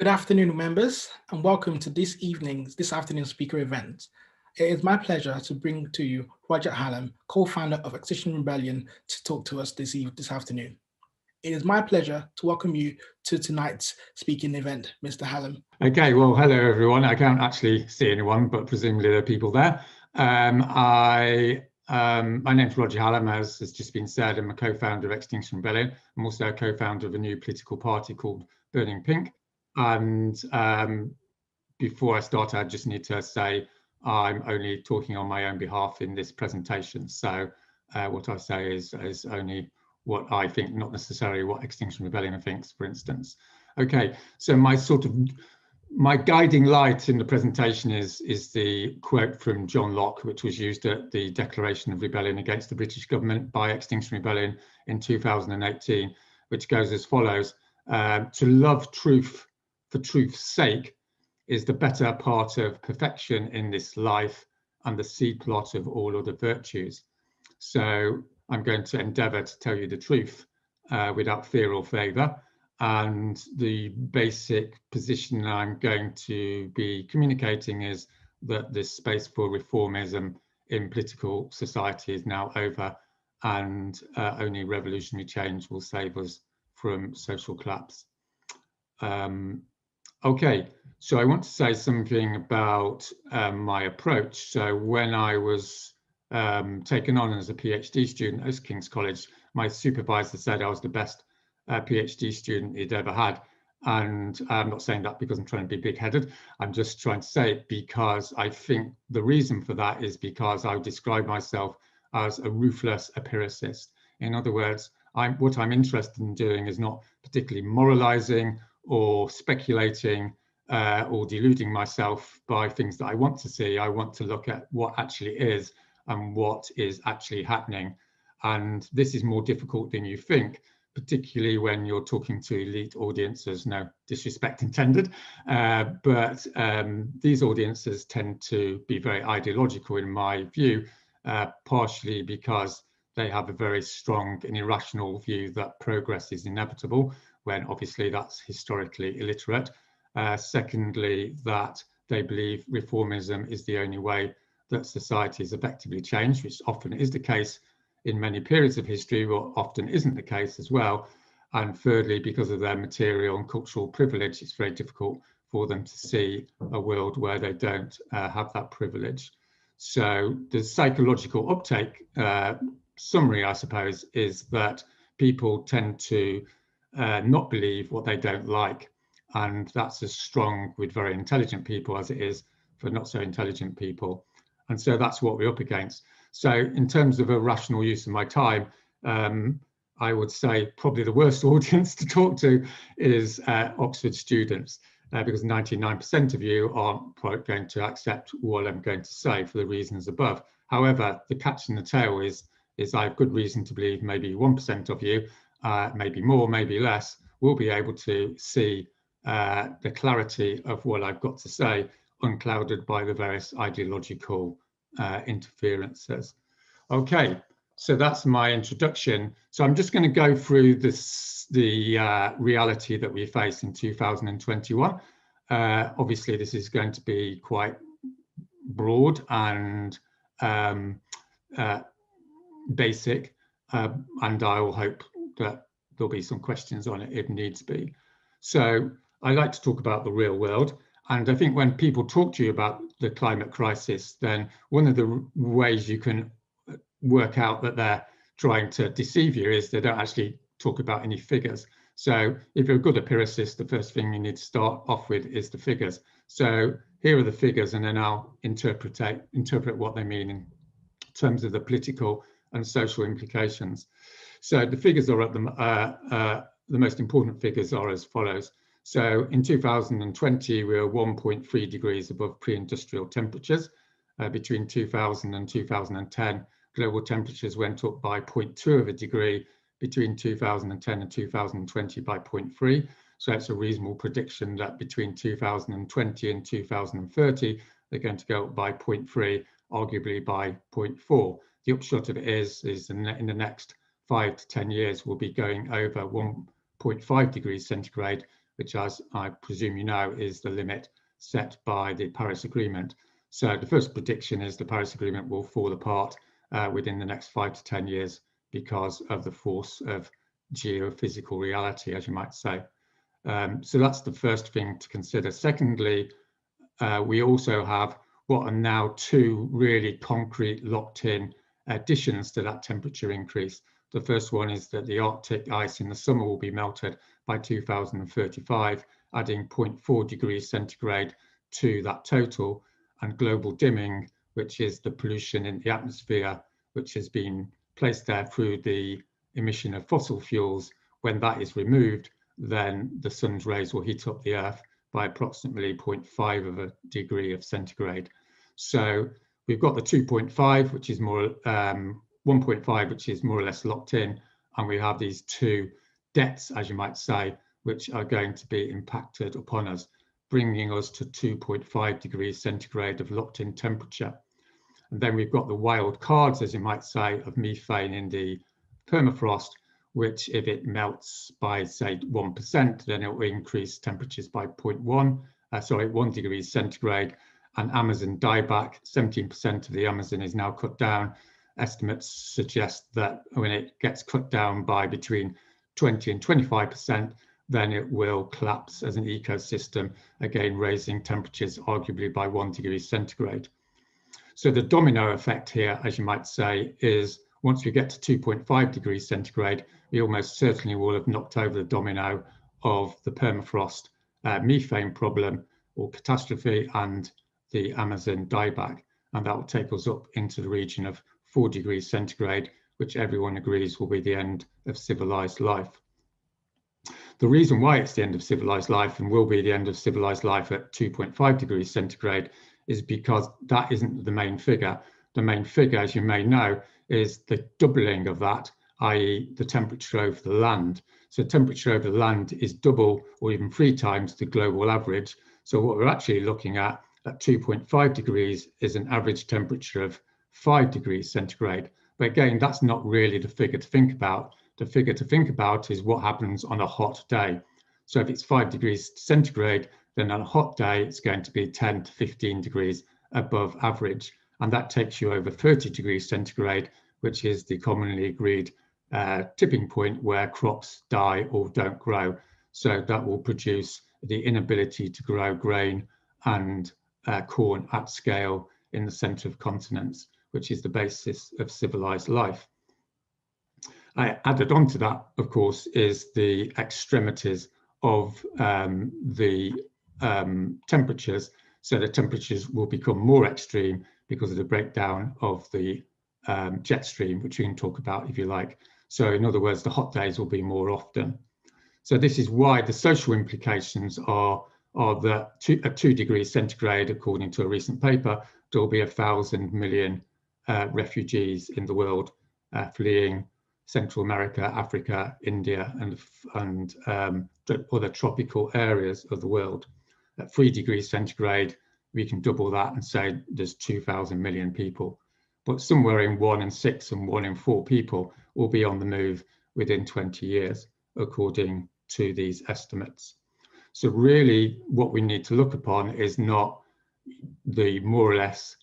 Good afternoon, members, and welcome to this afternoon's speaker event. It is my pleasure to bring to you Roger Hallam, co-founder of Extinction Rebellion, to talk to us this afternoon. It is my pleasure to welcome you to tonight's speaking event, Mr. Hallam. Okay, well, hello everyone. I can't actually see anyone, but presumably there are people there. My name's Roger Hallam, as has just been said. I'm a co-founder of Extinction Rebellion. I'm also a co-founder of a new political party called Burning Pink. And before I start, I just need to say I'm only talking on my own behalf in this presentation. So what I say is only what I think, not necessarily what Extinction Rebellion thinks, for instance. Okay, so my guiding light in the presentation is the quote from John Locke, which was used at the Declaration of Rebellion against the British government by Extinction Rebellion in 2018, which goes as follows: to love truth for truth's sake is the better part of perfection in this life and the seed plot of all other virtues. So I'm going to endeavour to tell you the truth without fear or favour. And the basic position I'm going to be communicating is that this space for reformism in political society is now over, and only revolutionary change will save us from social collapse. Okay, so I want to say something about my approach. So when I was taken on as a PhD student at King's College, my supervisor said I was the best PhD student he'd ever had. And I'm not saying that because I'm trying to be big-headed. I'm just trying to say it because I think the reason for that is because I would describe myself as a ruthless empiricist. In other words, what I'm interested in doing is not particularly moralizing or speculating or deluding myself by things that I want to see. I want to look at what actually is and what is actually happening. And this is more difficult than you think, particularly when you're talking to elite audiences, no disrespect intended, but these audiences tend to be very ideological in my view, partially because they have a very strong and irrational view that progress is inevitable, when obviously that's historically illiterate. Secondly, that they believe reformism is the only way that society is effectively changed, which often is the case in many periods of history, but often isn't the case as well. And thirdly, because of their material and cultural privilege, it's very difficult for them to see a world where they don't have that privilege. So the psychological uptake summary, I suppose, is that people tend to not believe what they don't like. And that's as strong with very intelligent people as it is for not so intelligent people. And so that's what we're up against. So in terms of a rational use of my time, I would say probably the worst audience to talk to is Oxford students, because 99% of you aren't quite going to accept what I'm going to say for the reasons above. However, the catch in the tail is I have good reason to believe maybe 1% of you, maybe more, maybe less, will be able to see the clarity of what I've got to say, unclouded by the various ideological interferences. Okay, so that's my introduction. So I'm just going to go through the reality that we face in 2021. Obviously, this is going to be quite broad and basic, and I will hope that there'll be some questions on it if needs be. So I like to talk about the real world. And I think when people talk to you about the climate crisis, then one of the ways you can work out that they're trying to deceive you is they don't actually talk about any figures. So if you're a good empiricist, the first thing you need to start off with is the figures. So here are the figures, and then I'll interpret what they mean in terms of the political and social implications. So the figures are at the most important figures are as follows. So in 2020, we were 1.3 degrees above pre-industrial temperatures. Between 2000 and 2010, global temperatures went up by 0.2 of a degree, between 2010 and 2020 by 0.3. So it's a reasonable prediction that between 2020 and 2030, they're going to go up by 0.3, arguably by 0.4. The upshot of it is in the next 5 to 10 years, we'll be going over 1.5 degrees centigrade, which, as I presume you know, is the limit set by the Paris Agreement. So the first prediction is the Paris Agreement will fall apart within the next 5 to 10 years because of the force of geophysical reality, as you might say. So that's the first thing to consider. Secondly, we also have what are now two really concrete locked-in additions to that temperature increase. The first one is that the Arctic ice in the summer will be melted by 2035, adding 0.4 degrees centigrade to that total, and global dimming, which is the pollution in the atmosphere, which has been placed there through the emission of fossil fuels. When that is removed, then the sun's rays will heat up the Earth by approximately 0.5 of a degree of centigrade. So we've got the 2.5, which is more 1.5, which is more or less locked in, and we have these two debts, as you might say, which are going to be impacted upon us, bringing us to 2.5 degrees centigrade of locked in temperature. And then we've got the wild cards, as you might say, of methane in the permafrost, which if it melts by, say, 1%, then it will increase temperatures by 1 degrees centigrade. And Amazon dieback, 17% of the Amazon is now cut down. Estimates suggest that when it gets cut down by between 20 and 25%, then it will collapse as an ecosystem, again raising temperatures arguably by 1 degree centigrade. So the domino effect here, as you might say, is once we get to 2.5 degrees centigrade, we almost certainly will have knocked over the domino of the permafrost methane problem or catastrophe and the Amazon dieback. And that will take us up into the region of 4 degrees centigrade, which everyone agrees will be the end of civilized life. The reason why it's the end of civilized life and will be the end of civilized life at 2.5 degrees centigrade is because that isn't the main figure. The main figure, as you may know, is the doubling of that, i.e. the temperature over the land. So temperature over the land is double or even 3 times the global average. So what we're actually looking at 2.5 degrees is an average temperature of 5 degrees centigrade. But again, that's not really the figure to think about. The figure to think about is what happens on a hot day. So if it's 5 degrees centigrade, then on a hot day, it's going to be 10 to 15 degrees above average. And that takes you over 30 degrees centigrade, which is the commonly agreed tipping point where crops die or don't grow. So that will produce the inability to grow grain and corn at scale in the center of continents, which is the basis of civilized life. Added on to that, of course, is the extremities of the temperatures. So the temperatures will become more extreme because of the breakdown of the jet stream, which we can talk about if you like. So in other words, the hot days will be more often. So this is why the social implications are that at 2 degrees centigrade, according to a recent paper, there will be 1,000 million refugees in the world fleeing Central America, Africa, India, and other tropical areas of the world. At 3 degrees centigrade, we can double that and say there's 2,000 million people. But somewhere in 1 in 6 and 1 in 4 people will be on the move within 20 years, according to these estimates. So really what we need to look upon is not the more or less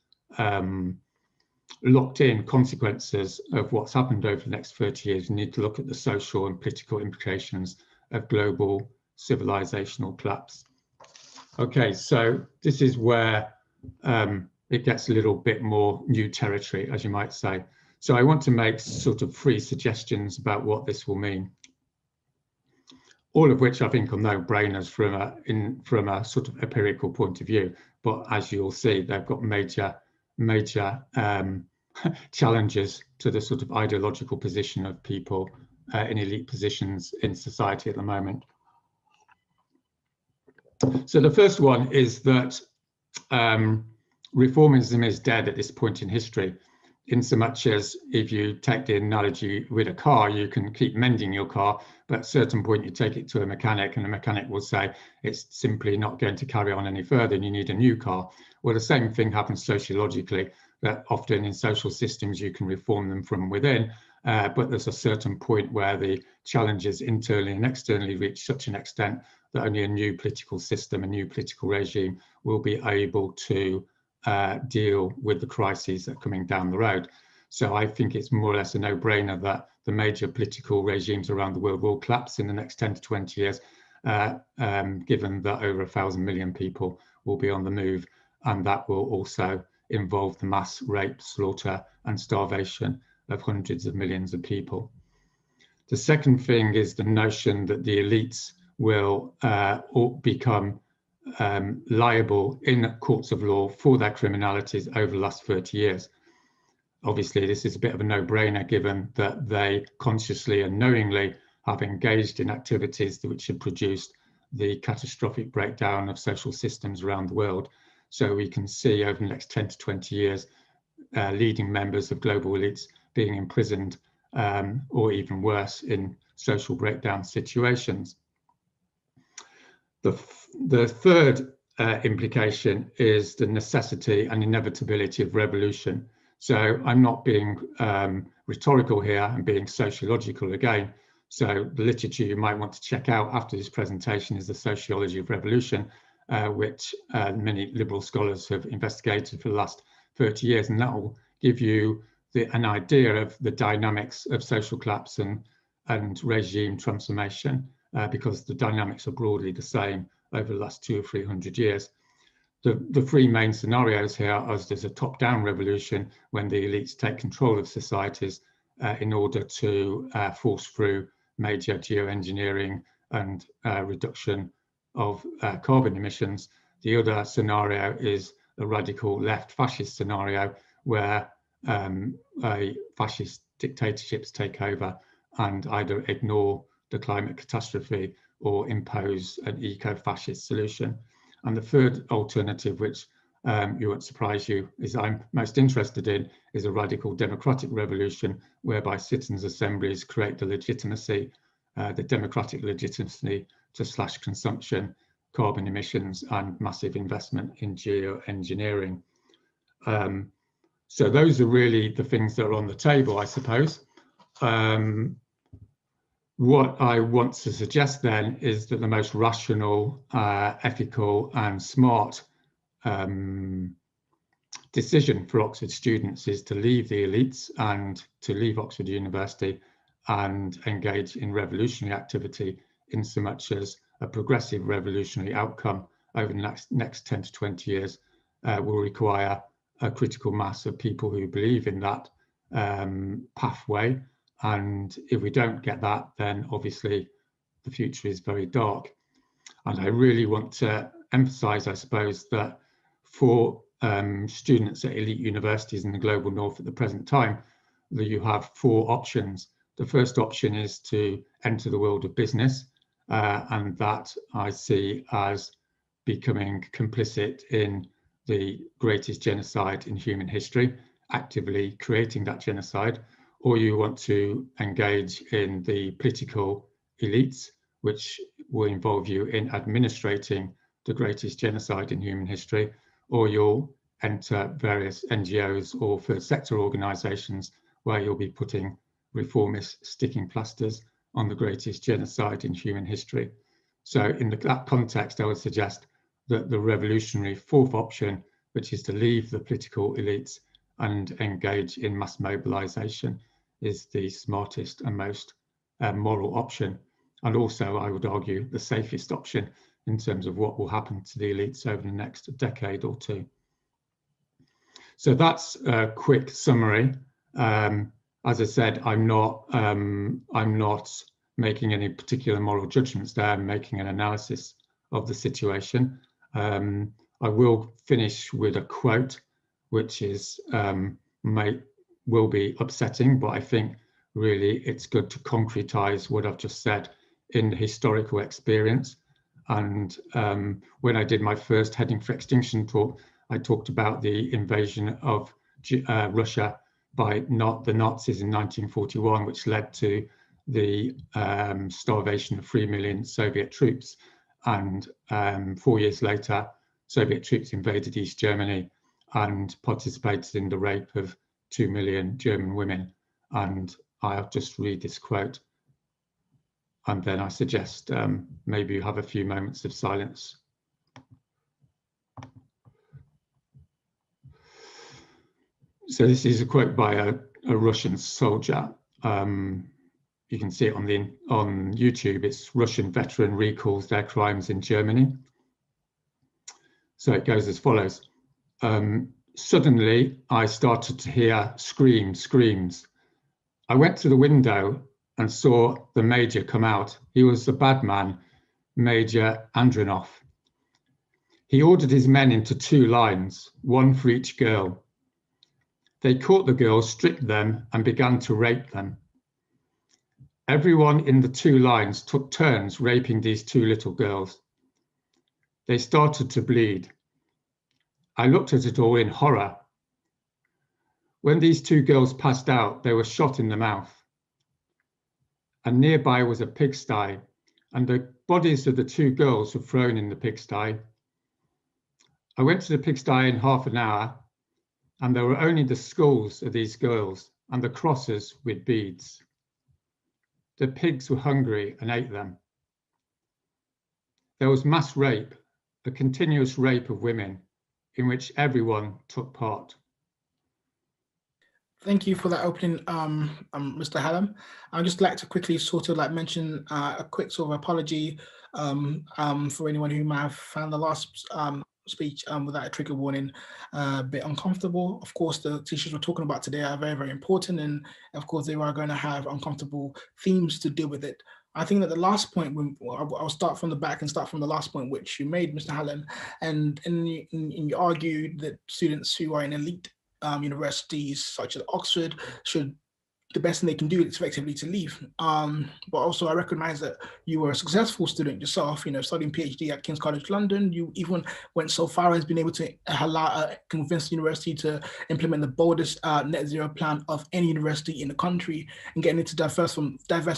locked in consequences of what's happened over the next 30 years. We need to look at the social and political implications of global civilizational collapse. Okay, so this is where it gets a little bit more new territory, as you might say. So I want to make sort of 3 suggestions about what this will mean, all of which I think are no-brainers from a sort of empirical point of view. But as you'll see, they've got major challenges to the sort of ideological position of people in elite positions in society at the moment. So the first one is that reformism is dead at this point in history, in so much as if you take the analogy with a car, you can keep mending your car, but at a certain point you take it to a mechanic and the mechanic will say it's simply not going to carry on any further and you need a new car. Well, the same thing happens sociologically, that often in social systems you can reform them from within, but there's a certain point where the challenges internally and externally reach such an extent that only a new political system, a new political regime will be able to deal with the crises that are coming down the road. So I think it's more or less a no-brainer that the major political regimes around the world will collapse in the next 10 to 20 years, given that over 1,000 million people will be on the move, and that will also involve the mass rape, slaughter and starvation of hundreds of millions of people. The second thing is the notion that the elites will become liable in courts of law for their criminalities over the last 30 years. Obviously, this is a bit of a no-brainer given that they consciously and knowingly have engaged in activities which have produced the catastrophic breakdown of social systems around the world. So we can see over the next 10 to 20 years, leading members of global elites being imprisoned or even worse in social breakdown situations. The third implication is the necessity and inevitability of revolution. So I'm not being rhetorical here, I'm being sociological again. So the literature you might want to check out after this presentation is The Sociology of Revolution, which many liberal scholars have investigated for the last 30 years, and that will give you an idea of the dynamics of social collapse and regime transformation, because the dynamics are broadly the same over the last 200 or 300 years. The three main scenarios here are there's a top-down revolution when the elites take control of societies in order to force through major geoengineering and reduction of carbon emissions. The other scenario is a radical left fascist scenario where fascist dictatorships take over and either ignore the climate catastrophe or impose an eco-fascist solution. And the third alternative, which you won't surprise you, is I'm most interested in, is a radical democratic revolution whereby citizens' assemblies create the legitimacy, the democratic legitimacy to slash consumption, carbon emissions and massive investment in geoengineering. So those are really the things that are on the table, I suppose. What I want to suggest then is that the most rational, ethical and smart decision for Oxford students is to leave the elites and to leave Oxford University and engage in revolutionary activity, in so much as a progressive revolutionary outcome over the next 10 to 20 years will require a critical mass of people who believe in that pathway. And if we don't get that, then obviously the future is very dark. And I really want to emphasize, I suppose, that for students at elite universities in the global north at the present time, that you have four options. The first option is to enter the world of business, and that I see as becoming complicit in the greatest genocide in human history, actively creating that genocide. Or you want to engage in the political elites, which will involve you in administrating the greatest genocide in human history, or you'll enter various NGOs or third sector organisations where you'll be putting reformist sticking plasters on the greatest genocide in human history. So in that context, I would suggest that the revolutionary fourth option, which is to leave the political elites and engage in mass mobilisation, is the smartest and most moral option. And also, I would argue, the safest option in terms of what will happen to the elites over the next decade or two. So that's a quick summary. As I said, I'm not making any particular moral judgments there. I'm making an analysis of the situation. I will finish with a quote, which is will be upsetting, but I think really it's good to concretize what I've just said in the historical experience. And when I did my first Heading for Extinction talk, I talked about the invasion of Russia by the Nazis in 1941, which led to the starvation of 3 million Soviet troops. And 4 years later, Soviet troops invaded East Germany and participated in the rape of 2 million German women. And I'll just read this quote, and then I suggest maybe you have a few moments of silence. So this is a quote by a Russian soldier. You can see it on YouTube. It's Russian veteran recalls their crimes in Germany. So it goes as follows. Suddenly, I started to hear screams. I went to the window and saw the major come out. He was a bad man, Major Andronov. He ordered his men into 2 lines, 1 for each girl. They caught the girls, stripped them, and began to rape them. Everyone in the 2 lines took turns raping these 2 little girls. They started to bleed. I looked at it all in horror. When these 2 girls passed out, they were shot in the mouth. And nearby was a pigsty, and the bodies of the 2 girls were thrown in the pigsty. I went to the pigsty in half an hour, and there were only the skulls of these girls and the crosses with beads. The pigs were hungry and ate them. There was mass rape, a continuous rape of women, in which everyone took part. Thank you for that opening, Mr. Hallam. I'd just like to quickly sort of like mention a quick sort of apology for anyone who might have found the last speech without a trigger warning a bit uncomfortable. Of course, the issues we're talking about today are very, very important, and of course they are going to have uncomfortable themes to deal with it. I think that the last point, I'll start from the back and start from the last point which you made, Mr. Hallam, and you argued that students who are in elite universities such as Oxford should, the best thing they can do is effectively to leave. But also I recognize that you were a successful student yourself, studying PhD at King's College London. You even went so far as being able to convince the university to implement the boldest net zero plan of any university in the country and getting it to divest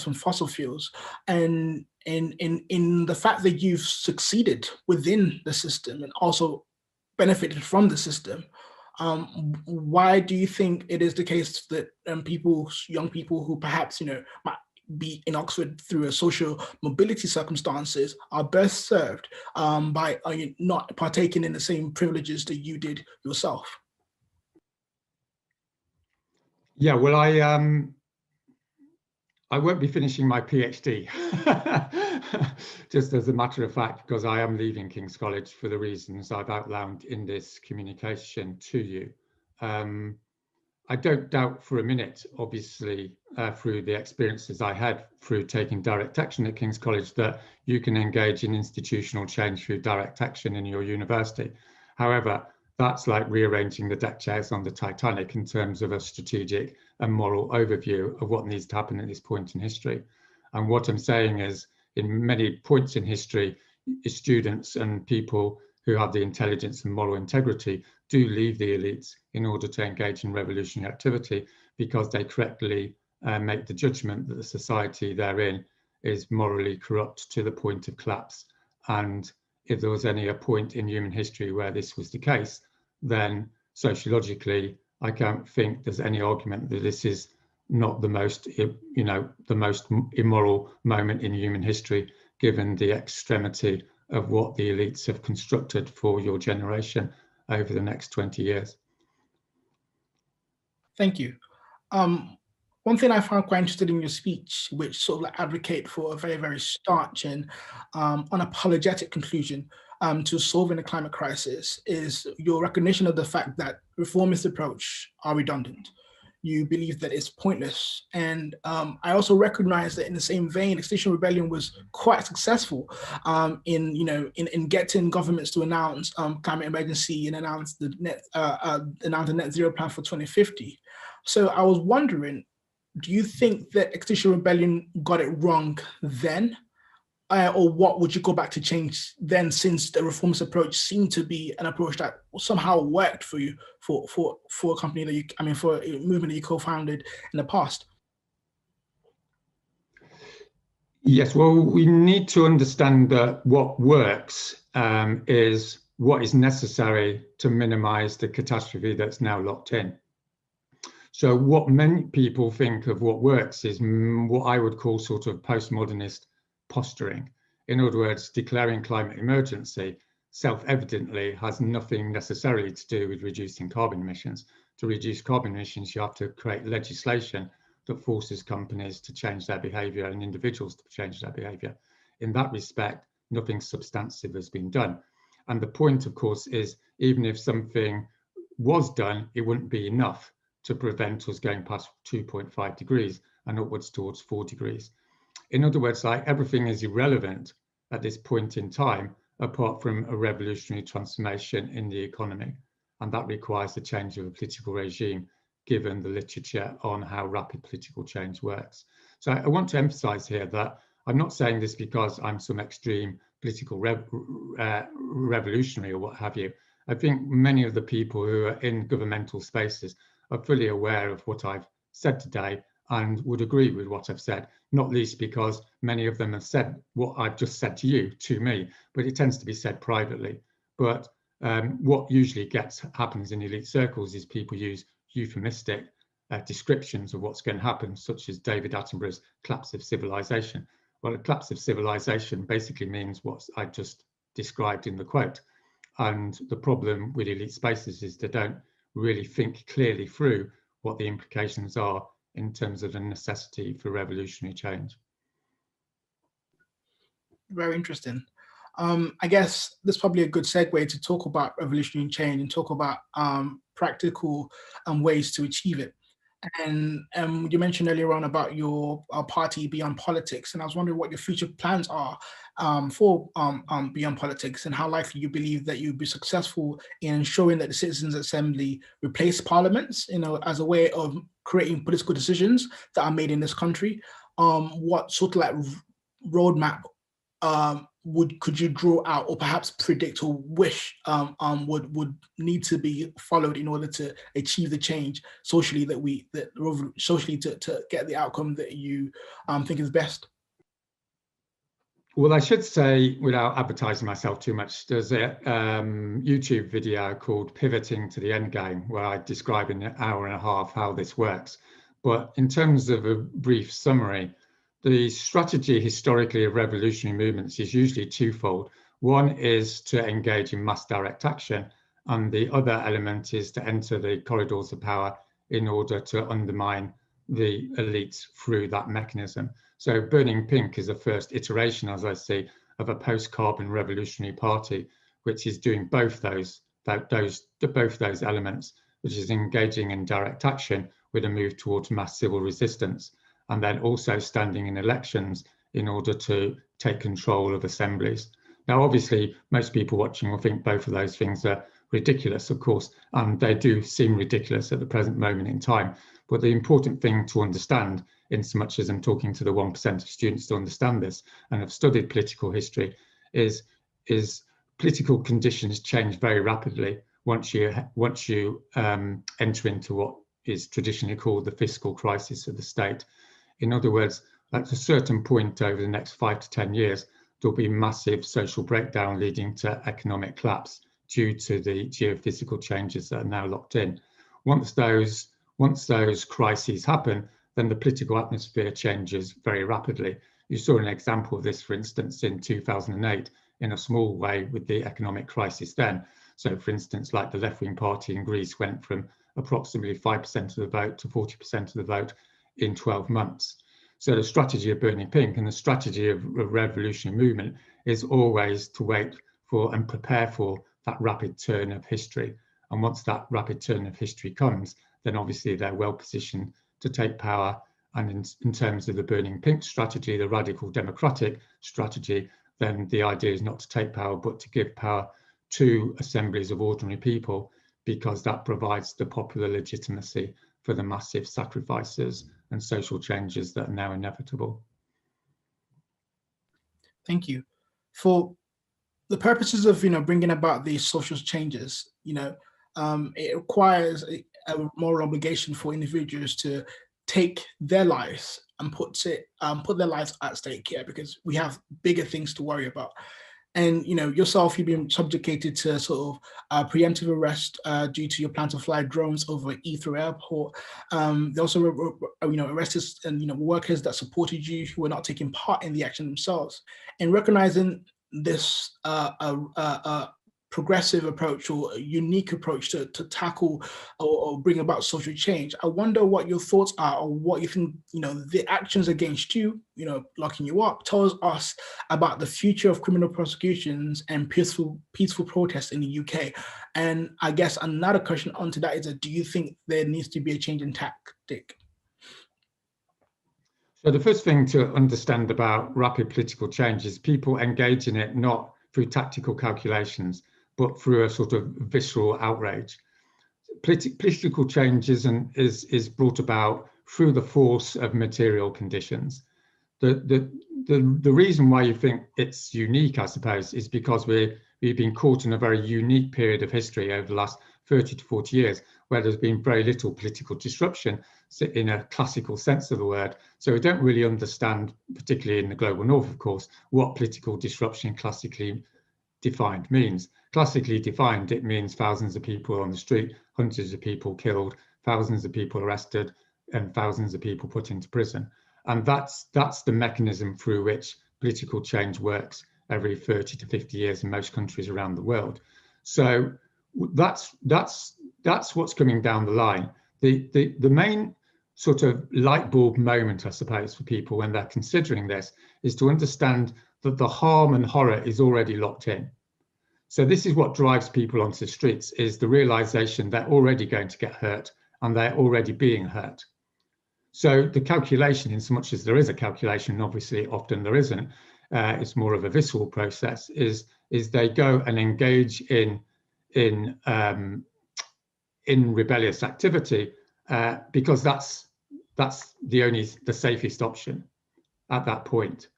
from fossil fuels. And in the fact that you've succeeded within the system and also benefited from the system, why do you think it is the case that young people who perhaps might be in Oxford through a social mobility circumstances are best served by not partaking in the same privileges that you did yourself? Yeah, well, I won't be finishing my PhD, just as a matter of fact, because I am leaving King's College for the reasons I've outlined in this communication to you. I don't doubt for a minute, obviously, through the experiences I had through taking direct action at King's College, that you can engage in institutional change through direct action in your university. However, that's like rearranging the deck chairs on the Titanic in terms of a strategic and moral overview of what needs to happen at this point in history. And what I'm saying is, in many points in history, students and people who have the intelligence and moral integrity do leave the elites in order to engage in revolutionary activity, because they correctly make the judgment that the society they're in is morally corrupt to the point of collapse. And if there was any a point in human history where this was the case, then sociologically, I can't think there's any argument that this is not the most, the most immoral moment in human history, given the extremity of what the elites have constructed for your generation over the next 20 years. Thank you. One thing I found quite interested in your speech, which sort of like advocate for a very, very staunch and unapologetic conclusion to solving the climate crisis, is your recognition of the fact that reformist approach are redundant. You believe that it's pointless. And I also recognize that in the same vein, Extinction Rebellion was quite successful in getting governments to announce climate emergency and announce the net zero plan for 2050. So I was wondering, do you think that Extinction Rebellion got it wrong then? Or what would you go back to change then, since the reformist approach seemed to be an approach that somehow worked for you, for a company that for a movement that you co-founded in the past? Yes, well, we need to understand that what works is what is necessary to minimize the catastrophe that's now locked in. So what many people think of what works is what I would call sort of postmodernist posturing. In other words, declaring climate emergency self-evidently has nothing necessarily to do with reducing carbon emissions. To reduce carbon emissions, you have to create legislation that forces companies to change their behaviour and individuals to change their behaviour. In that respect, nothing substantive has been done. And the point, of course, is even if something was done, it wouldn't be enough to prevent us going past 2.5 degrees and upwards towards 4 degrees. In other words, like everything is irrelevant at this point in time, apart from a revolutionary transformation in the economy. And that requires the change of a political regime, given the literature on how rapid political change works. So I want to emphasize here that I'm not saying this because I'm some extreme political revolutionary or what have you. I think many of the people who are in governmental spaces are fully aware of what I've said today and would agree with what I've said, not least because many of them have said what I've just said to you, to me, but it tends to be said privately. But what usually happens in elite circles is people use euphemistic descriptions of what's going to happen, such as David Attenborough's collapse of civilization. Well, a collapse of civilization basically means what I just described in the quote. And the problem with elite spaces is they don't really think clearly through what the implications are in terms of the necessity for revolutionary change. Very interesting. I guess this is probably a good segue to talk about revolutionary change and talk about practical ways to achieve it. And you mentioned earlier on about your party Beyond Politics, and I was wondering what your future plans are for Beyond Politics, and how likely you believe that you'd be successful in ensuring that the Citizens' Assembly replace parliaments, as a way of creating political decisions that are made in this country. What sort of like roadmap could you draw out, or perhaps predict or wish would need to be followed in order to achieve the change socially socially to get the outcome that you think is best? Well, I should say, without advertising myself too much, there's a YouTube video called Pivoting to the End Game, where I describe in an hour and a half how this works. But in terms of a brief summary, the strategy historically of revolutionary movements is usually twofold. One is to engage in mass direct action, and the other element is to enter the corridors of power in order to undermine the elites through that mechanism. So Burning Pink is the first iteration, as I see, of a post-carbon revolutionary party, which is doing both those elements, which is engaging in direct action with a move towards mass civil resistance, and then also standing in elections in order to take control of assemblies. Now, obviously, most people watching will think both of those things are ridiculous, of course, and they do seem ridiculous at the present moment in time. But the important thing to understand, in so much as I'm talking to the 1% of students to understand this and have studied political history, is political conditions change very rapidly once you enter into what is traditionally called the fiscal crisis of the state. In other words, at a certain point over the next 5 to 10 years, there'll be massive social breakdown leading to economic collapse due to the geophysical changes that are now locked in. Once those crises happen, then the political atmosphere changes very rapidly. You saw an example of this, for instance, in 2008, in a small way with the economic crisis then. So, for instance, like the left-wing party in Greece went from approximately 5% of the vote to 40% of the vote in 12 months. So the strategy of Burning Pink and the strategy of a revolutionary movement is always to wait for and prepare for that rapid turn of history. And once that rapid turn of history comes, then obviously they're well positioned to take power. And in terms of the Burning Pink strategy, the radical democratic strategy, then the idea is not to take power, but to give power to assemblies of ordinary people, because that provides the popular legitimacy for the massive sacrifices and social changes that are now inevitable. Thank you. For the purposes of bringing about these social changes, it requires a moral obligation for individuals to take their lives and put their lives at stake here, because we have bigger things to worry about. And yourself, you've been subjugated to sort of preemptive arrest due to your plan to fly drones over Heathrow Airport. They also arrested and workers that supported you who were not taking part in the action themselves. And recognizing this progressive approach or a unique approach to tackle or bring about social change, I wonder what your thoughts are, or what you think the actions against you, locking you up, tells us about the future of criminal prosecutions and peaceful protests in the UK. And I guess another question onto that is do you think there needs to be a change in tactic? So the first thing to understand about rapid political change is people engage in it not through tactical calculations, but through a sort of visceral outrage. Political change is brought about through the force of material conditions. The reason why you think it's unique, I suppose, is because we've been caught in a very unique period of history over the last 30 to 40 years, where there's been very little political disruption in a classical sense of the word. So we don't really understand, particularly in the global north, of course, what political disruption classically defined means. Classically defined, it means thousands of people on the street, hundreds of people killed, thousands of people arrested, and thousands of people put into prison. And that's the mechanism through which political change works every 30 to 50 years in most countries around the world. So that's what's coming down the line. The main sort of light bulb moment, I suppose, for people when they're considering this is to understand that the harm and horror is already locked in. So this is what drives people onto the streets, is the realization they're already going to get hurt and they're already being hurt. So the calculation, in so much as there is a calculation, obviously often there isn't, it's more of a visceral process, is they go and engage in rebellious activity because that's the safest option at that point.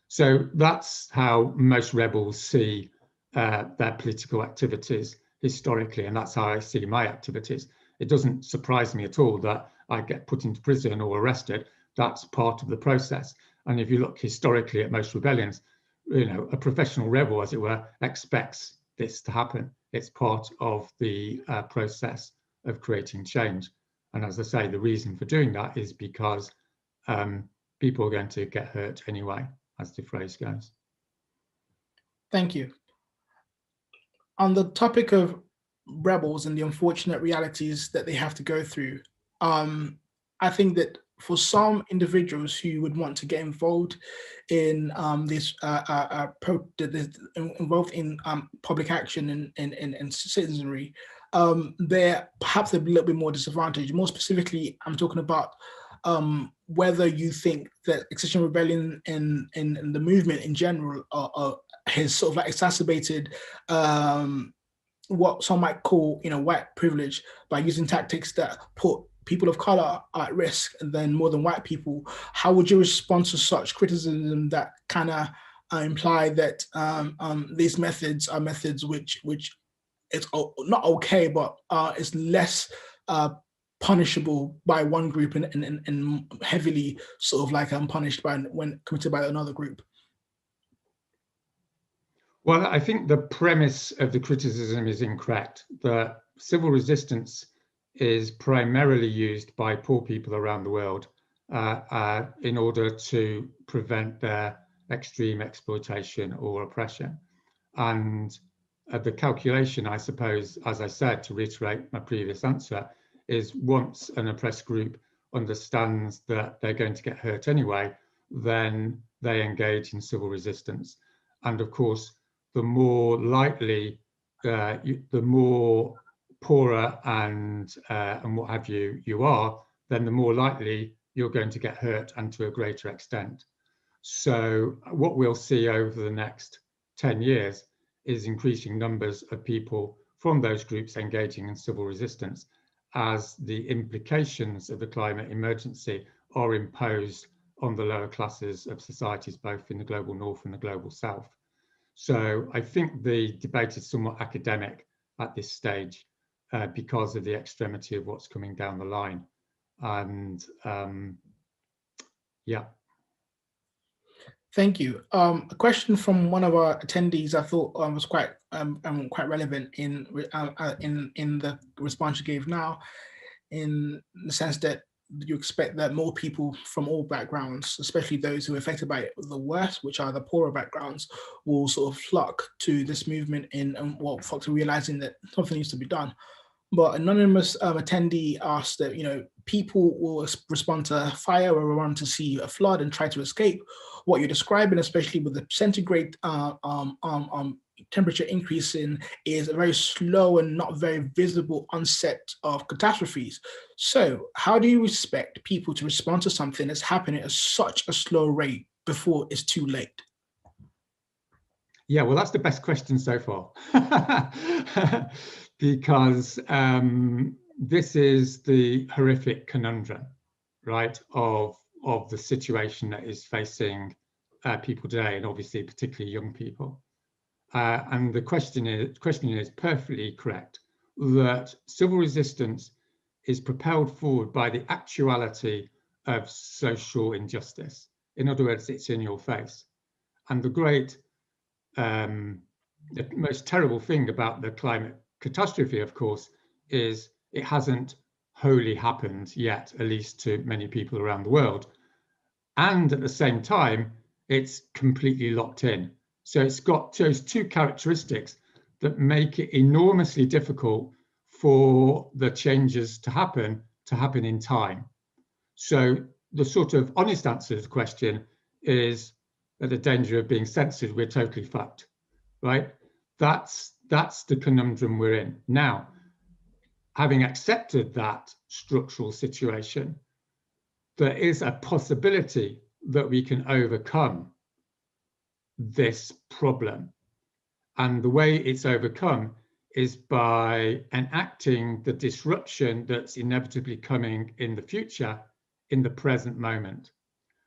So that's how most rebels see their political activities historically, and that's how I see my activities. It doesn't surprise me at all that I get put into prison or arrested. That's part of the process. And if you look historically at most rebellions, a professional rebel, as it were, expects this to happen. It's part of the process of creating change. And as I say, the reason for doing that is because people are going to get hurt anyway, as the phrase goes. Thank you. On the topic of rebels and the unfortunate realities that they have to go through, I think that for some individuals who would want to get involved in involved in public action and citizenry, they're perhaps a little bit more disadvantaged. More specifically, I'm talking about whether you think that Extinction Rebellion and the movement in general has sort of like exacerbated what some might call, white privilege by using tactics that put people of color at risk and then more than white people. How would you respond to such criticism that kind of imply that these methods are methods which it's not okay, but it's less punishable by one group and heavily sort of like punished when committed by another group? Well, I think the premise of the criticism is incorrect. The civil resistance is primarily used by poor people around the world in order to prevent their extreme exploitation or oppression. And the calculation, I suppose, as I said, to reiterate my previous answer, is once an oppressed group understands that they're going to get hurt anyway, then they engage in civil resistance. And of course, the more likely, the more poorer and what have you are, then the more likely you're going to get hurt, and to a greater extent. So what we'll see over the next 10 years is increasing numbers of people from those groups engaging in civil resistance as the implications of the climate emergency are imposed on the lower classes of societies, both in the global north and the global south. So I think the debate is somewhat academic at this stage because of the extremity of what's coming down the line. And yeah. Thank you. A question from one of our attendees I thought was quite relevant in the response you gave now, in the sense that you expect that more people from all backgrounds, especially those who are affected by it the worst, which are the poorer backgrounds, will sort of flock to this movement and folks are realizing that something needs to be done. But anonymous attendee asked that, people will respond to fire or run to see a flood and try to escape. What you're describing, especially with the centigrade temperature increasing, is a very slow and not very visible onset of catastrophes. So how do you expect people to respond to something that's happening at such a slow rate before it's too late? Yeah, well, that's the best question so far. Because this is the horrific conundrum, right, of the situation that is facing people today, and obviously particularly young people. And the question is perfectly correct, that civil resistance is propelled forward by the actuality of social injustice. In other words, it's in your face. And the most terrible thing about the climate catastrophe, of course, is it hasn't wholly happened yet, at least to many people around the world. And at the same time, it's completely locked in. So it's got those two characteristics that make it enormously difficult for the changes to happen in time. So the sort of honest answer to the question is, at the danger of being censored, we're totally fucked, right? That's the conundrum we're in. Now, having accepted that structural situation, there is a possibility that we can overcome this problem. And the way it's overcome is by enacting the disruption that's inevitably coming in the future in the present moment.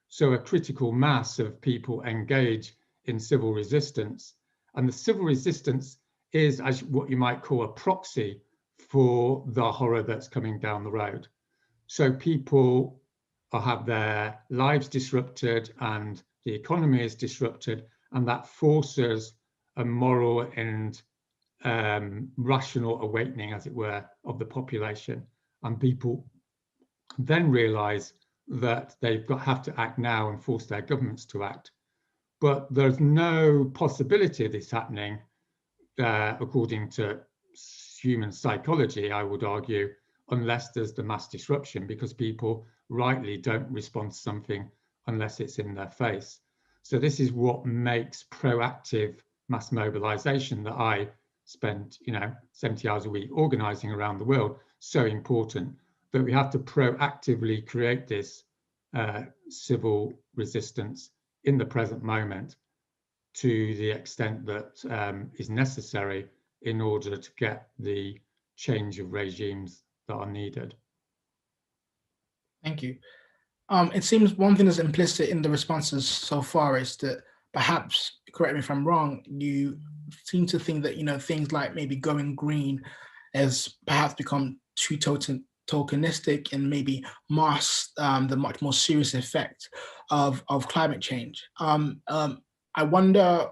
So a critical mass of people engage in civil resistance, and the civil resistance is, as what you might call, a proxy for the horror that's coming down the road. So people have their lives disrupted and the economy is disrupted, and that forces a moral and rational awakening, as it were, of the population. And people then realize that have to act now and force their governments to act. But there's no possibility of this happening, according to human psychology, I would argue, unless there's the mass disruption, because people rightly don't respond to something unless it's in their face. So this is what makes proactive mass mobilization that I spent 70 hours a week organizing around the world so important, that we have to proactively create this civil resistance in the present moment to the extent that is necessary in order to get the change of regimes that are needed. Thank you. It seems one thing that's implicit in the responses so far is that, perhaps, correct me if I'm wrong, you seem to think that things like maybe going green has perhaps become too tokenistic and maybe mask the much more serious effect of climate change. I wonder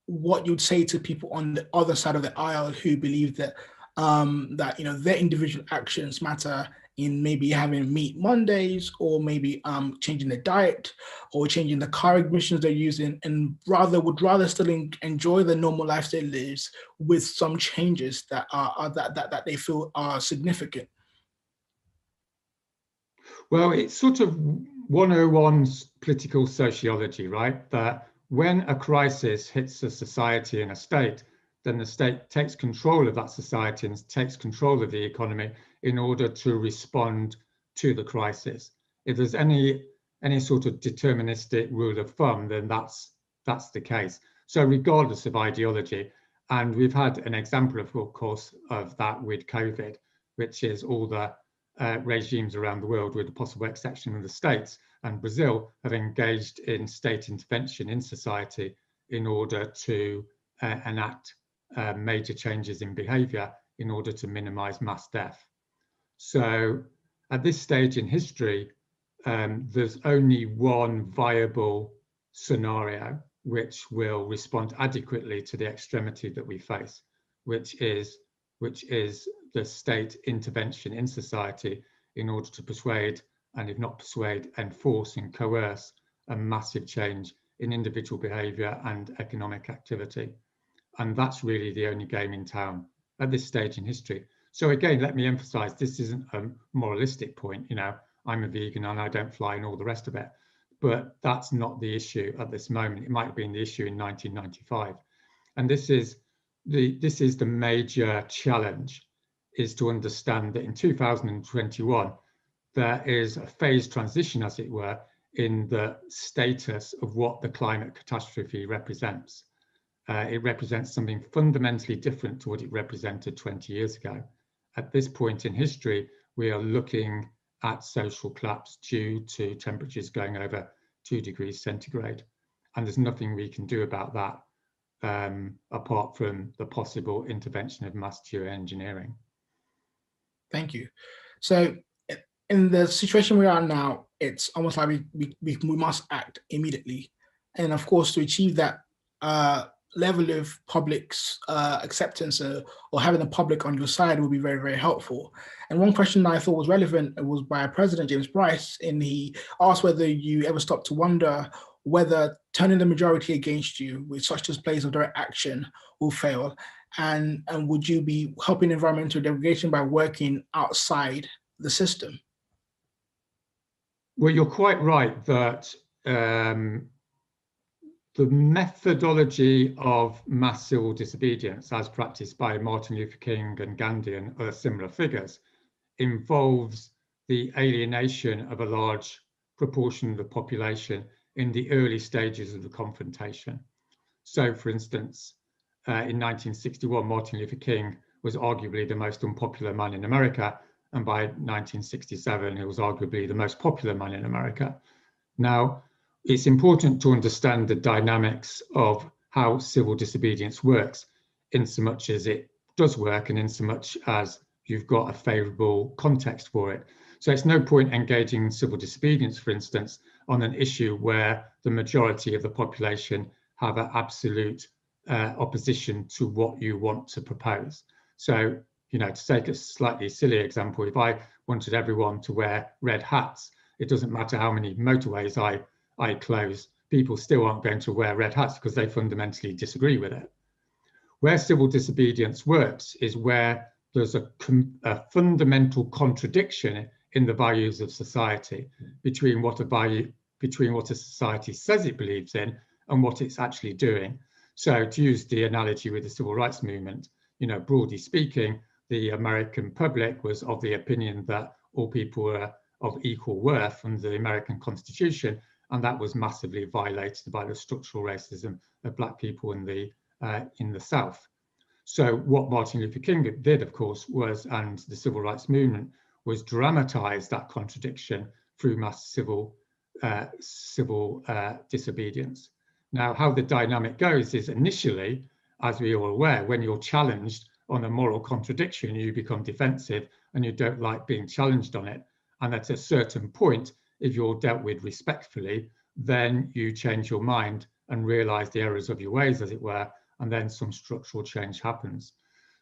what you'd say to people on the other side of the aisle who believe that their individual actions matter, in maybe having meat Mondays, or maybe changing their diet, or changing the car emissions they're using, and would rather still enjoy the normal life they live with some changes that they feel are significant. Well, it's sort of 101 political sociology, right? That when a crisis hits a society and a state, then the state takes control of that society and takes control of the economy in order to respond to the crisis. If there's any sort of deterministic rule of thumb, then that's the case. So regardless of ideology, and we've had an example, of course, of that with COVID, which is all the regimes around the world, with the possible exception of the States and Brazil, have engaged in state intervention in society in order to enact major changes in behaviour in order to minimise mass death. So at this stage in history, there's only one viable scenario which will respond adequately to the extremity that we face, which is the state intervention in society in order to persuade, and if not persuade, enforce and coerce a massive change in individual behaviour and economic activity. And that's really the only game in town at this stage in history. So again, let me emphasise, this isn't a moralistic point, you know, I'm a vegan and I don't fly and all the rest of it, but that's not the issue at this moment. It might have been the issue in 1995. And this is the major challenge, is to understand that in 2021, there is a phase transition, as it were, in the status of what the climate catastrophe represents. It represents something fundamentally different to what it represented 20 years ago. At this point in history, we are looking at social collapse due to temperatures going over 2 degrees centigrade. And there's nothing we can do about that apart from the possible intervention of mass geoengineering. Thank you. So in the situation we are now, it's almost like we must act immediately. And of course, to achieve that level of public's acceptance or having the public on your side will be very, very helpful. And one question that I thought was relevant was by President James Bryce, and he asked whether you ever stopped to wonder whether turning the majority against you with such displays of direct action will fail. And would you be helping environmental degradation by working outside the system? Well, you're quite right that the methodology of mass civil disobedience, as practiced by Martin Luther King and Gandhi and other similar figures, involves the alienation of a large proportion of the population in the early stages of the confrontation. So, for instance, in 1961, Martin Luther King was arguably the most unpopular man in America, and by 1967, he was arguably the most popular man in America. Now, it's important to understand the dynamics of how civil disobedience works, in so much as it does work and in so much as you've got a favourable context for it. So it's no point engaging in civil disobedience, for instance, on an issue where the majority of the population have an absolute opposition to what you want to propose. So, you know, to take a slightly silly example, if I wanted everyone to wear red hats, it doesn't matter how many motorways I close, people still aren't going to wear red hats because they fundamentally disagree with it. Where civil disobedience works is where there's a fundamental contradiction in the values of society between what a society says it believes in and what it's actually doing. So to use the analogy with the civil rights movement, you know, broadly speaking, the American public was of the opinion that all people were of equal worth under the American Constitution, and that was massively violated by the structural racism of Black people in the South. So what Martin Luther King did, of course, was, and the civil rights movement, was dramatize that contradiction through mass civil disobedience. Now, how the dynamic goes is initially, as we are all aware, when you're challenged on a moral contradiction, you become defensive and you don't like being challenged on it. And at a certain point, if you're dealt with respectfully, then you change your mind and realize the errors of your ways, as it were, and then some structural change happens.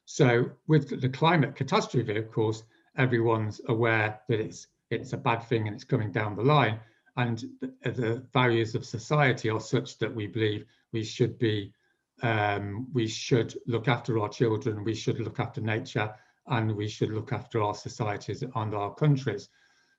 So with the climate catastrophe, of course, everyone's aware that it's a bad thing and it's coming down the line. And the values of society are such that we believe we should look after our children, we should look after nature, and we should look after our societies and our countries.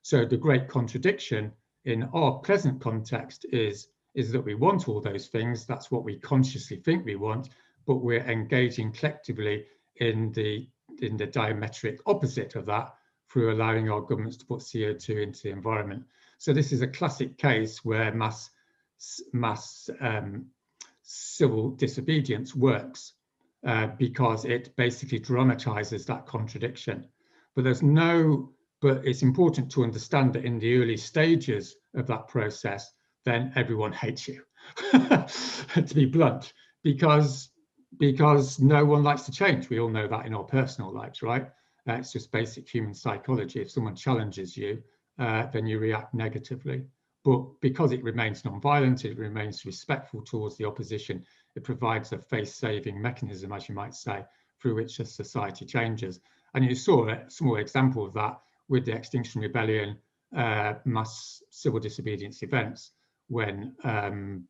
So the great contradiction in our present context is that we want all those things. That's what we consciously think we want, but we're engaging collectively in the diametric opposite of that through allowing our governments to put CO2 into the environment. So this is a classic case where mass civil disobedience works because it basically dramatizes that contradiction. But it's important to understand that in the early stages of that process, then everyone hates you, to be blunt, because no one likes to change. We all know that in our personal lives, right? It's just basic human psychology. If someone challenges you, then you react negatively. But because it remains non-violent, it remains respectful towards the opposition, it provides a face-saving mechanism, as you might say, through which a society changes. And you saw a small example of that with the Extinction Rebellion mass civil disobedience events, when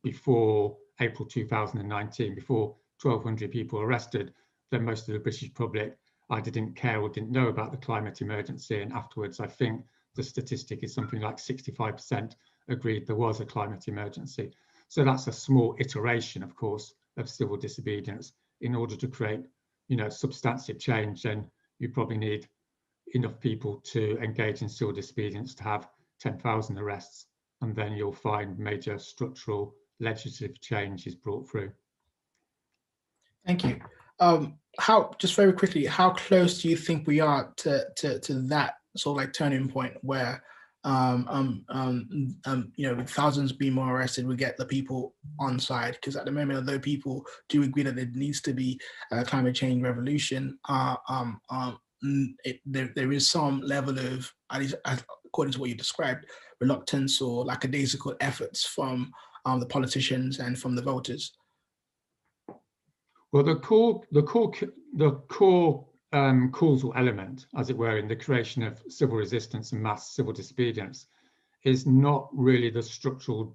before April 2019, before 1,200 people arrested, then most of the British public either didn't care or didn't know about the climate emergency. And afterwards, I think the statistic is something like 65% agreed there was a climate emergency. So that's a small iteration, of course, of civil disobedience. In order to create, substantive change, then you probably need enough people to engage in civil disobedience to have 10,000 arrests, and then you'll find major structural legislative change is brought through. Thank you. Just very quickly, how close do you think we are to that sort of like turning point where, with thousands being more arrested, we get the people on side? Because at the moment, although people do agree that there needs to be a climate change revolution, there is some level of, at least according to what you described, reluctance or lackadaisical efforts from the politicians and from the voters. Well, the core causal element, as it were, in the creation of civil resistance and mass civil disobedience is not really the structural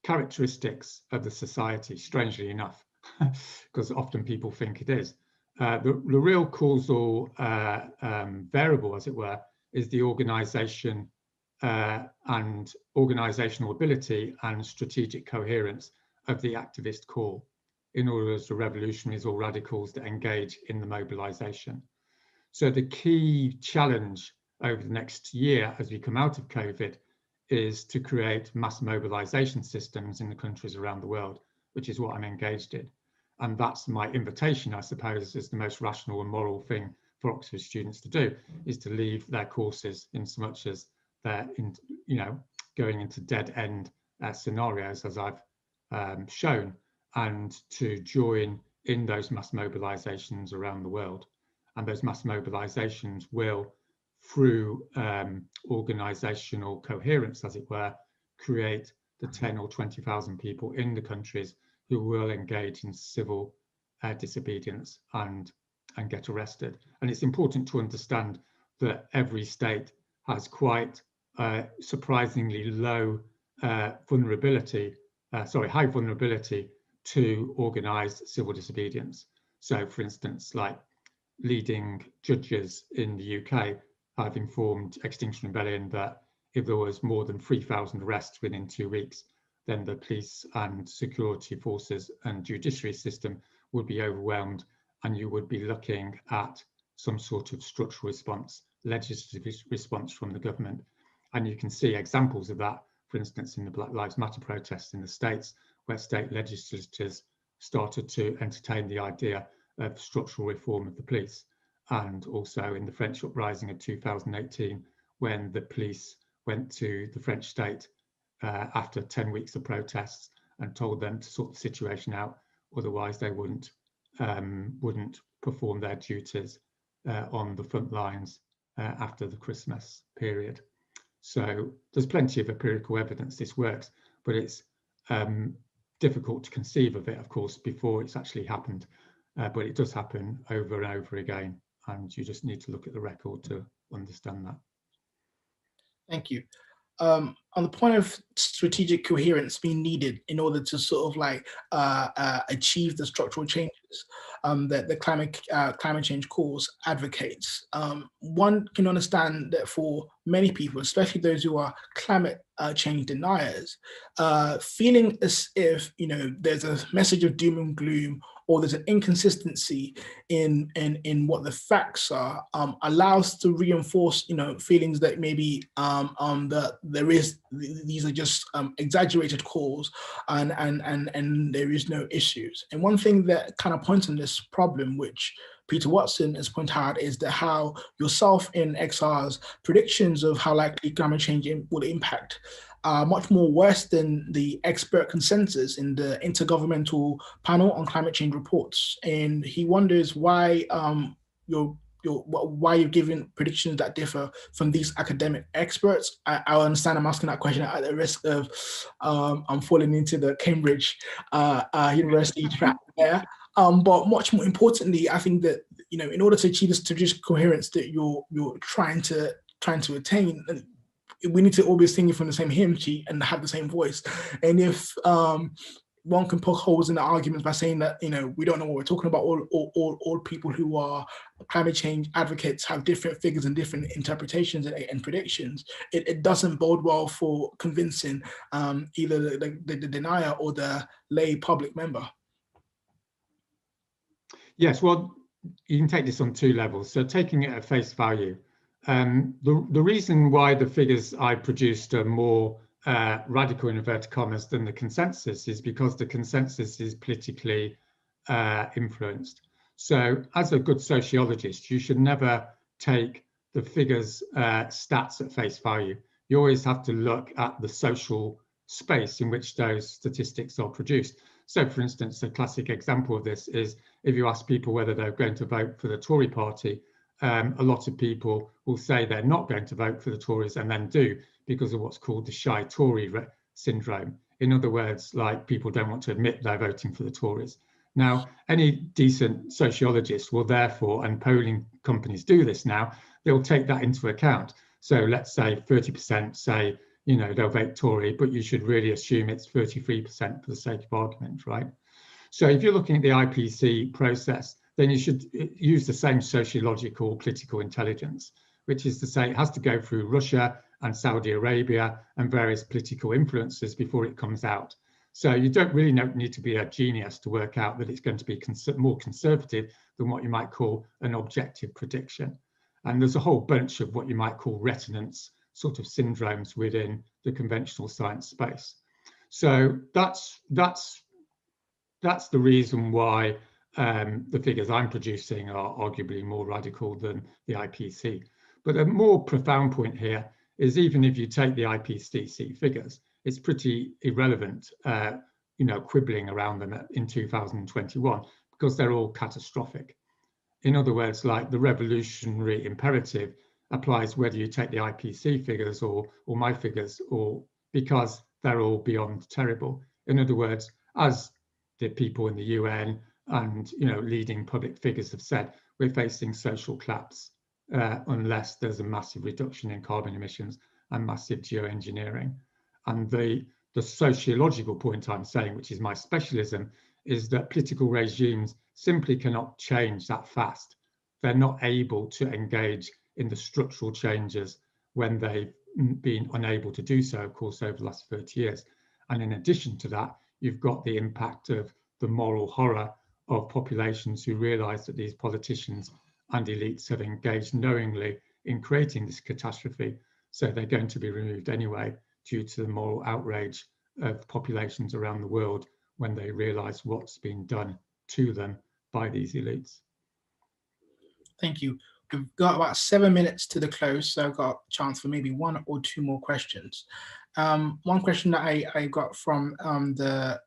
characteristics of the society, strangely enough, because often people think it is. The real causal variable, as it were, is the organisation and organisational ability and strategic coherence of the activist core, in order as the revolutionaries or radicals that engage in the mobilisation. So the key challenge over the next year as we come out of COVID is to create mass mobilisation systems in the countries around the world, which is what I'm engaged in. And that's my invitation, I suppose, is the most rational and moral thing for Oxford students to do, is to leave their courses in so much as they're going into dead end scenarios, as I've shown, and to join in those mass mobilisations around the world. And those mass mobilisations will, through organisational coherence, as it were, create the 10 or 20,000 people in the countries who will engage in civil disobedience and get arrested. And it's important to understand that every state has quite surprisingly high vulnerability to organised civil disobedience. So, for instance, like leading judges in the UK have informed Extinction Rebellion that if there was more than 3,000 arrests within 2 weeks, then the police and security forces and judiciary system would be overwhelmed, and you would be looking at some sort of structural response, legislative response from the government. And you can see examples of that, for instance, in the Black Lives Matter protests in the States, where state legislatures started to entertain the idea of structural reform of the police. And also in the French uprising of 2018, when the police went to the French state after 10 weeks of protests and told them to sort the situation out, otherwise they wouldn't perform their duties on the front lines after the Christmas period. So there's plenty of empirical evidence this works, but it's difficult to conceive of it, of course, before it's actually happened. But it does happen over and over again, and you just need to look at the record to understand that. Thank you. On the point of strategic coherence being needed in order to sort of like achieve the structural changes that the climate change cause advocates, one can understand that for many people, especially those who are climate change deniers, feeling as if there's a message of doom and gloom, or there's an inconsistency in what the facts are, allows to reinforce feelings that maybe that these are just exaggerated calls and there is no issues. And one thing that kind of points on this problem, which Peter Watson has pointed out, is that how yourself in XR's predictions of how likely climate change will impact are much more worse than the expert consensus in the Intergovernmental Panel on Climate Change reports. And he wonders why your why you're giving predictions that differ from these academic experts. I understand I'm asking that question at the risk of I'm falling into the Cambridge University trap there. But much more importantly, I think that in order to achieve this strategic coherence that you're trying to attain, we need to all be singing from the same hymn sheet and have the same voice. And if one can poke holes in the arguments by saying that we don't know what we're talking about, all people who are climate change advocates have different figures and different interpretations and predictions, it doesn't bode well for convincing either the denier or the lay public member. Yes, well, you can take this on two levels. So taking it at face value, the reason why the figures I produced are more radical in inverted commas than the consensus is because the consensus is politically influenced. So as a good sociologist, you should never take the figures stats at face value. You always have to look at the social space in which those statistics are produced. So for instance, a classic example of this is if you ask people whether they're going to vote for the Tory party, a lot of people will say they're not going to vote for the Tories and then do because of what's called the shy Tory syndrome. In other words, like people don't want to admit they're voting for the Tories. Now, any decent sociologist will therefore, and polling companies do this now, they'll take that into account. So let's say 30% say, they'll vote Tory, but you should really assume it's 33% for the sake of argument, right? So if you're looking at the IPC process, then you should use the same sociological political intelligence, which is to say it has to go through Russia and Saudi Arabia and various political influences before it comes out. So you don't really need to be a genius to work out that it's going to be more conservative than what you might call an objective prediction. And there's a whole bunch of what you might call resonance sort of syndromes within the conventional science space. So that's the reason why the figures I'm producing are arguably more radical than the IPC. But a more profound point here is even if you take the IPCC figures, it's pretty irrelevant, quibbling around them in 2021 because they're all catastrophic. In other words, like the revolutionary imperative applies whether you take the IPC figures or my figures, or because they're all beyond terrible. In other words, as the people in the UN and leading public figures have said, we're facing social collapse unless there's a massive reduction in carbon emissions and massive geoengineering. And the sociological point I'm saying, which is my specialism, is that political regimes simply cannot change that fast. They're not able to engage in the structural changes when they've been unable to do so, of course, over the last 30 years. And in addition to that, you've got the impact of the moral horror of populations who realize that these politicians and elites have engaged knowingly in creating this catastrophe. So they're going to be removed anyway due to the moral outrage of populations around the world when they realize what's been done to them by these elites. Thank you. We've got about 7 minutes to the close, so I've got a chance for maybe one or two more questions. One question that I got from the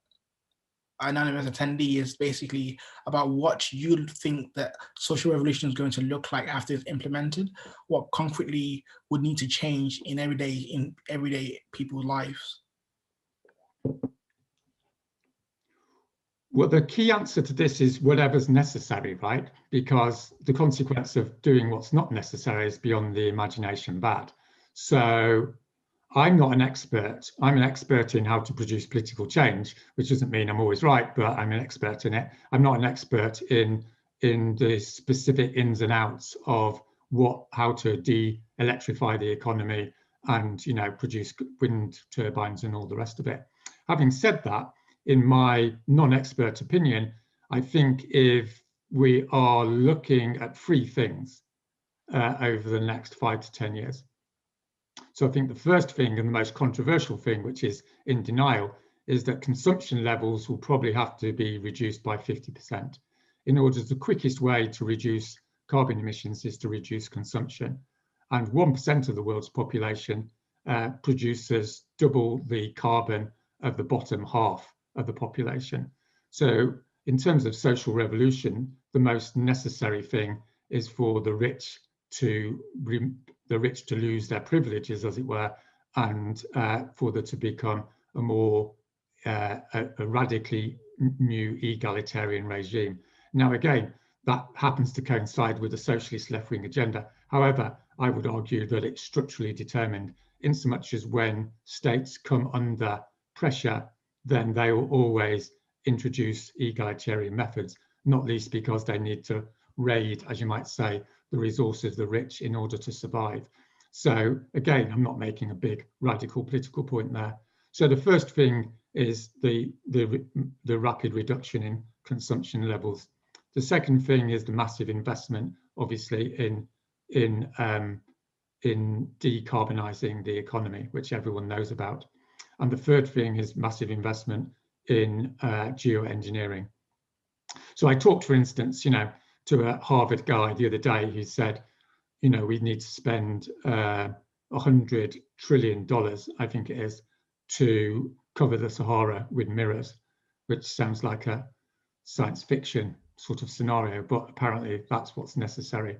anonymous attendee is basically about what you think that social revolution is going to look like after it's implemented. What concretely would need to change in everyday people's lives? Well, the key answer to this is whatever's necessary, right? Because the consequence of doing what's not necessary is beyond the imagination bad. So I'm not an expert. I'm an expert in how to produce political change, which doesn't mean I'm always right, but I'm an expert in it. I'm not an expert in the specific ins and outs of how to de-electrify the economy and produce wind turbines and all the rest of it. Having said that, in my non-expert opinion, I think if we are looking at three things over the next 5 to 10 years. So I think the first thing and the most controversial thing, which is in denial, is that consumption levels will probably have to be reduced by 50%. In order, the quickest way to reduce carbon emissions is to reduce consumption. And 1% of the world's population produces double the carbon of the bottom half of the population. So in terms of social revolution, the most necessary thing is for the rich to lose their privileges, as it were, and for there to become a more a radically new egalitarian regime. Now, again, that happens to coincide with the socialist left-wing agenda. However, I would argue that it's structurally determined, in so much as when states come under pressure, then they will always introduce egalitarian methods, not least because they need to raid, as you might say, the resources of the rich in order to survive. So again, I'm not making a big radical political point there. So the first thing is the rapid reduction in consumption levels. The second thing is the massive investment, obviously, in decarbonising the economy, which everyone knows about. And the third thing is massive investment in geoengineering. So I talked, for instance, to a Harvard guy the other day who said, we need to spend $100 trillion, I think it is, to cover the Sahara with mirrors, which sounds like a science fiction sort of scenario, but apparently that's what's necessary.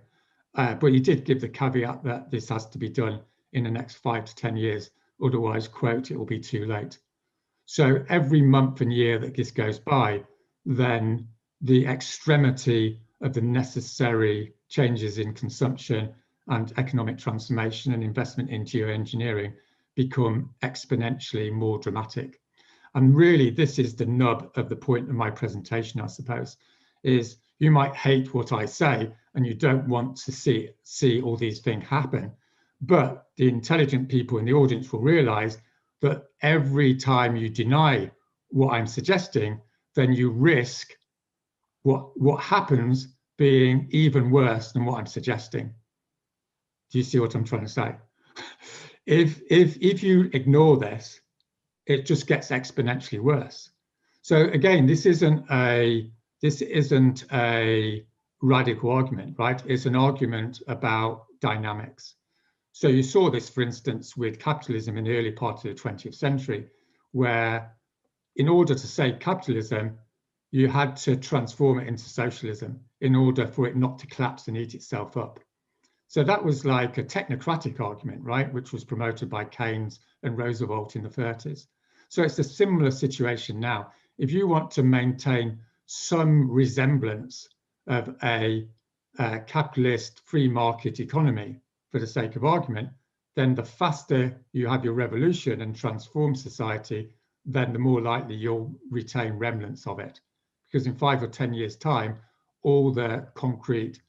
But he did give the caveat that this has to be done in the next 5 to 10 years, otherwise, quote, it will be too late. So every month and year that this goes by, then the extremity of the necessary changes in consumption and economic transformation and investment in geoengineering become exponentially more dramatic. And really, this is the nub of the point of my presentation, I suppose, is you might hate what I say and you don't want to see all these things happen. But the intelligent people in the audience will realize that every time you deny what I'm suggesting, then you risk what happens being even worse than what I'm suggesting. Do you see what I'm trying to say? If you ignore this, it just gets exponentially worse. So again, this isn't a radical argument, right? It's an argument about dynamics. So you saw this, for instance, with capitalism in the early part of the 20th century, where in order to save capitalism, you had to transform it into socialism in order for it not to collapse and eat itself up. So that was like a technocratic argument, right, which was promoted by Keynes and Roosevelt in the 30s. So it's a similar situation now. If you want to maintain some resemblance of a capitalist free market economy for the sake of argument, then the faster you have your revolution and transform society, then the more likely you'll retain remnants of it. Because in 5 or 10 years' time, all the concrete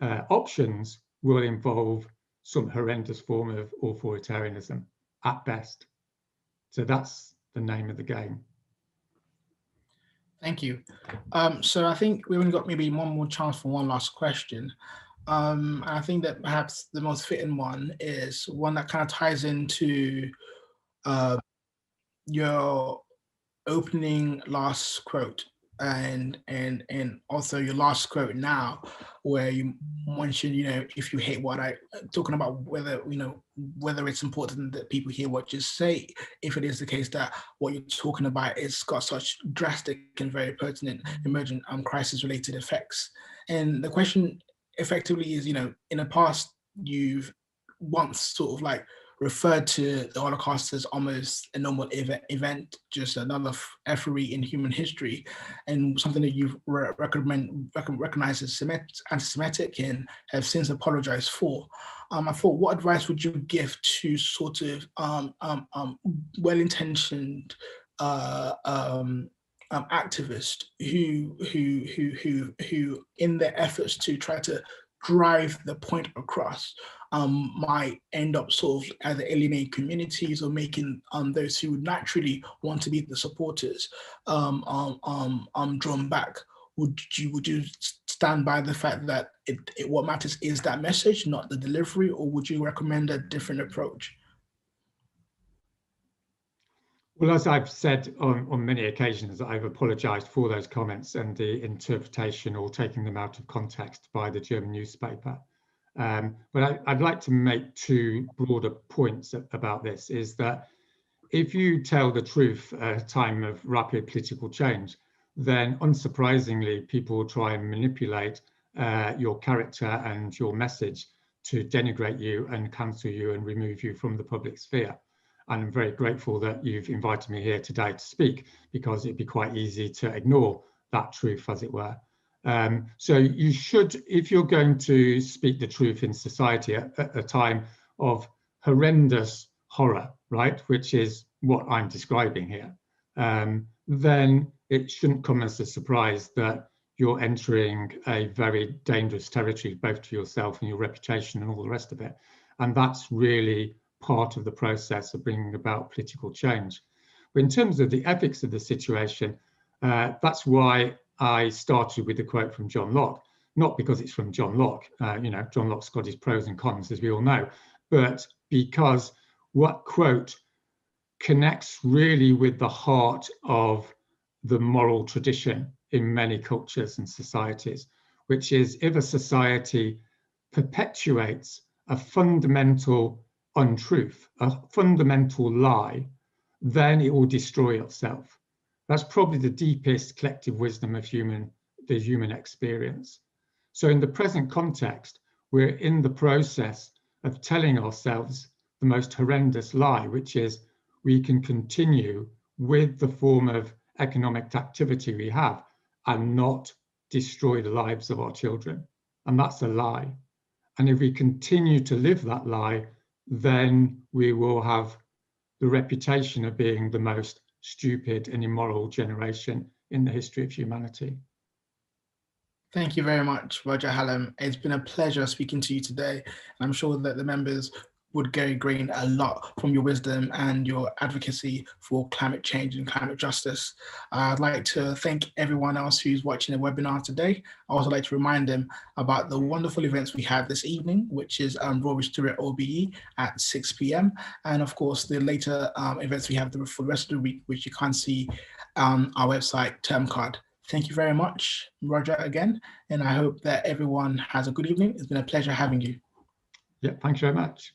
options will involve some horrendous form of authoritarianism at best. So that's the name of the game. Thank you. So I think we've only got maybe one more chance for one last question. And I think that perhaps the most fitting one is one that kind of ties into your opening last quote and also your last quote now, where you mentioned, if you hate what I talking about, whether it's important that people hear what you say, if it is the case that what you're talking about is got such drastic and very pertinent emergent crisis related effects. And the question effectively is, in the past you've once sort of like referred to the Holocaust as almost a normal event, just another effery in human history, and something that you've recognized as anti-Semitic and have since apologized for. I thought, what advice would you give to sort of well-intentioned activists who in their efforts to try to drive the point across might end up sort of either alienating communities or making those who would naturally want to be the supporters drawn back? Would you stand by the fact that what matters is that message, not the delivery, or would you recommend a different approach? Well, as I've said on many occasions, I've apologized for those comments and the interpretation or taking them out of context by the German newspaper. But I'd like to make two broader points about this, is that if you tell the truth at a time of rapid political change, then unsurprisingly, people will try and manipulate your character and your message to denigrate you and cancel you and remove you from the public sphere. And I'm very grateful that you've invited me here today to speak, because it'd be quite easy to ignore that truth, as it were. So you should, if you're going to speak the truth in society at a time of horrendous horror, right, which is what I'm describing here, then it shouldn't come as a surprise that you're entering a very dangerous territory, both to yourself and your reputation and all the rest of it. And that's really part of the process of bringing about political change. But in terms of the ethics of the situation, that's why I started with the quote from John Locke, not because it's from John Locke. John Locke's got his pros and cons, as we all know, but because what quote connects really with the heart of the moral tradition in many cultures and societies, which is, if a society perpetuates a fundamental untruth, a fundamental lie, then it will destroy itself. That's probably the deepest collective wisdom of the human experience. So in the present context, we're in the process of telling ourselves the most horrendous lie, which is we can continue with the form of economic activity we have and not destroy the lives of our children. And that's a lie. And if we continue to live that lie, then we will have the reputation of being the most stupid and immoral generation in the history of humanity. Thank you very much, Roger Hallam. It's been a pleasure speaking to you today. And I'm sure that the members would gain a lot from your wisdom and your advocacy for climate change and climate justice. I'd like to thank everyone else who's watching the webinar today. I also like to remind them about the wonderful events we have this evening, which is Royal Spirit OBE at 6 p.m. And of course, the later events we have for the rest of the week, which you can see on our website, Term Card. Thank you very much, Roger, again. And I hope that everyone has a good evening. It's been a pleasure having you. Yeah, thanks very much.